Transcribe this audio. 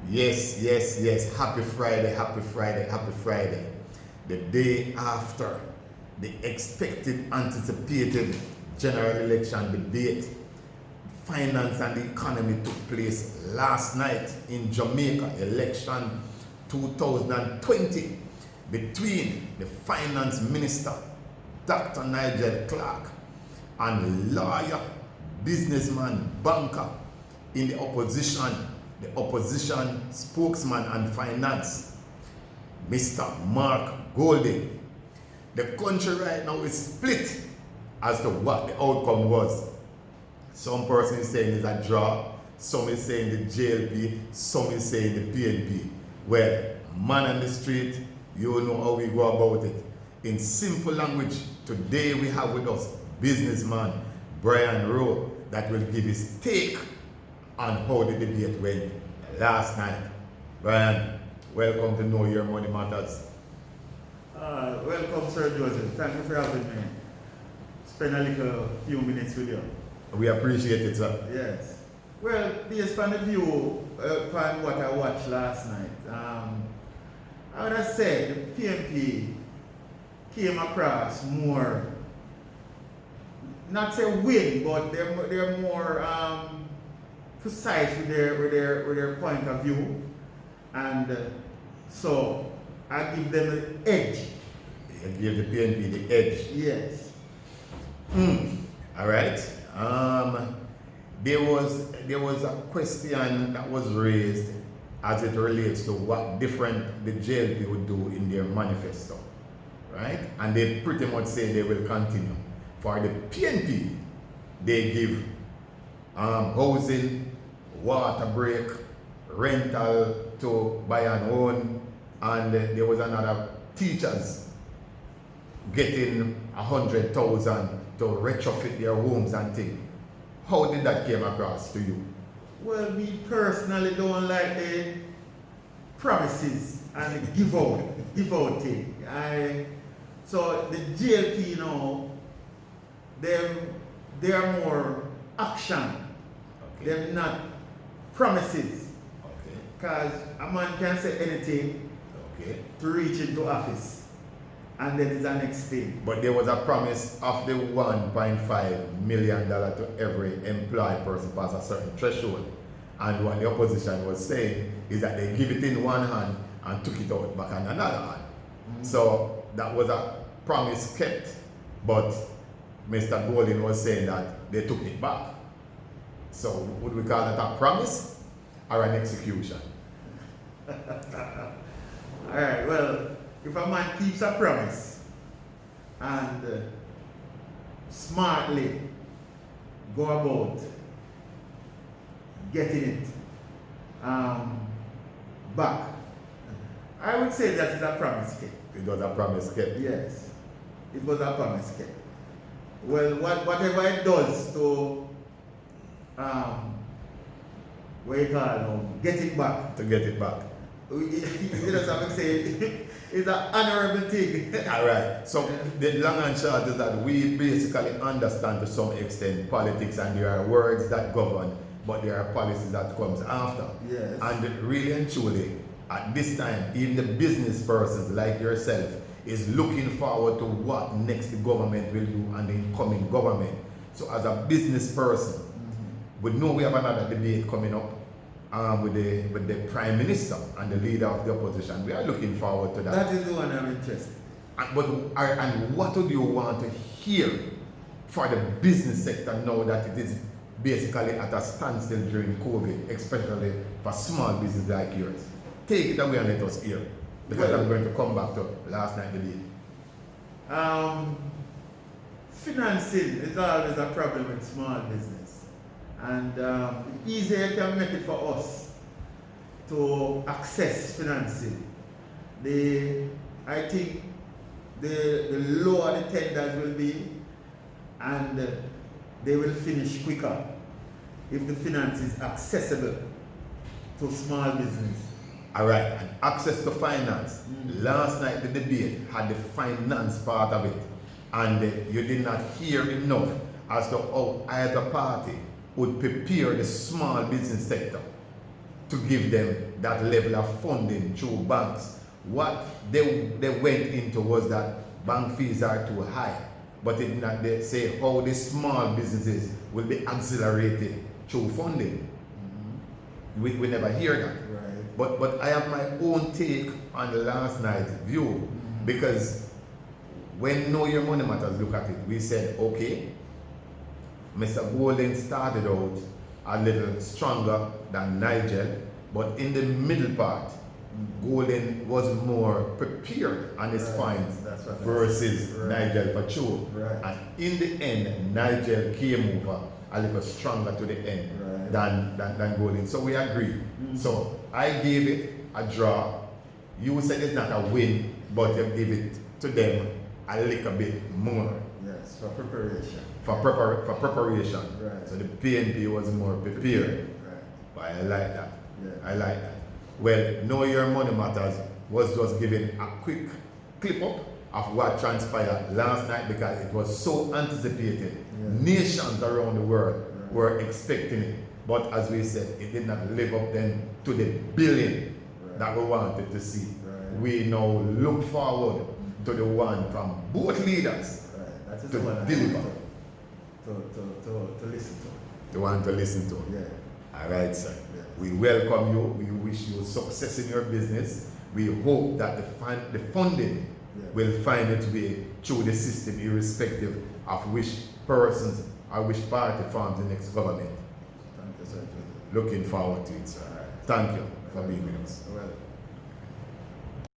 Yes, yes, yes. Happy Friday, happy Friday, happy Friday. The day after the expected, anticipated general election debate, finance and the economy took place last night in Jamaica, election 2020, between the finance minister, Dr. Nigel Clarke, and lawyer, businessman, banker in the opposition spokesman and finance, Mr. Mark Golding. The country right now is split as to what the outcome was. Some person is saying it's a draw, some is saying the JLP, some is saying the PNP. Well, man on the street, you know how we go about it. In simple language, today we have with us businessman Bryan Rowe that will give his take on how the debate went last night. Bryan, welcome to Know Your Money Matters. Welcome, Sir Joseph. Thank you for having me. Spend a little few minutes with you. We appreciate it, sir. Yes. Well, based on the view upon what I watched last night, I would have said the PNP came across more, not say win, but they're more precise with their point of view, and so I give them an edge. You give the PNP the edge. Yes. All right. There was a question that was raised as it relates to what different the JLP would do in their manifesto, right? And they pretty much say they will continue. For the PNP, they give housing, water break, rental to buy and own, and there was another teachers getting 100,000 to retrofit their homes and things. How did that came across to you? Well, me personally don't like the promises and the give out thing. So the GLP, you know, they're more action. Okay. They're not promises. Okay. Because a man can say anything Okay. to reach into office. And then it's the next thing. But there was a promise of the $1.5 million to every employed person pass a certain threshold. And what the opposition was saying is that they give it in one hand and took it out back in another hand. So that was a promise kept, but Mr. Golding was saying that they took it back. So would we call that a promise or an execution? Alright, well, if a man keeps a promise and smartly go about getting it back, I would say that is a promise kept. It was a promise kept. Yes, it was a promise kept. Well, whatever it does to what you call get it back. To get it back. You know something say it's an honorable thing. Alright, so the long and short is that we basically understand to some extent politics, and there are words that govern, but there are policies that comes after. Yes. And really and truly, at this time, even the business persons like yourself is looking forward to what next the government will do and the incoming government. So as a business person, we know we have another debate coming up with the Prime Minister and the leader of the opposition. We are looking forward to that. That is the one I'm interested in. And what would you want to hear for the business sector now that it is basically at a standstill during COVID, especially for small business like yours? Take it away and let us hear, because I'm going to come back to last night's debate. Financing is always a problem with small business, and the easier you can make it for us to access financing, I think the lower the tenders will be, and they will finish quicker if the finance is accessible to small business. All right, and access to finance. Last night the debate had the finance part of it, and you did not hear enough as to how either party would prepare the small business sector to give them that level of funding through banks. What they went into was that bank fees are too high, but it did not they say how the small businesses will be accelerated through funding. We never hear that. Right. But I have my own take on the last night's view, because when Know Your Money Matters look at it, we said, okay, Mr. Golden started out a little stronger than Nigel, but in the middle part, Golden was more prepared on his points versus Nigel for sure. Right. And in the end, Nigel came over a little stronger to the end than Golden. So we agree. So I gave it a draw. You said it's not a win, but you give it to them a little bit more. Yes, for preparation. For preparation. Right. So the PNP was more prepared. Right. But I like that. Yeah. I like that. Well, Know Your Money Matters was just giving a quick clip up of what transpired last night, because it was so anticipated. Yeah. Nations around the world were expecting it. But as we said, it did not live up then to the billion that we wanted to see. Right. We now look forward to the one from both leaders That is to the one deliver. To listen to. The one to listen to. Yeah. All right, sir. Yeah. We welcome you. We wish you success in your business. We hope that the funding will find its way through the system, irrespective of which persons or which party forms the next government. Thank you, sir. Looking forward to it, sir. Thank you for being with us. Well.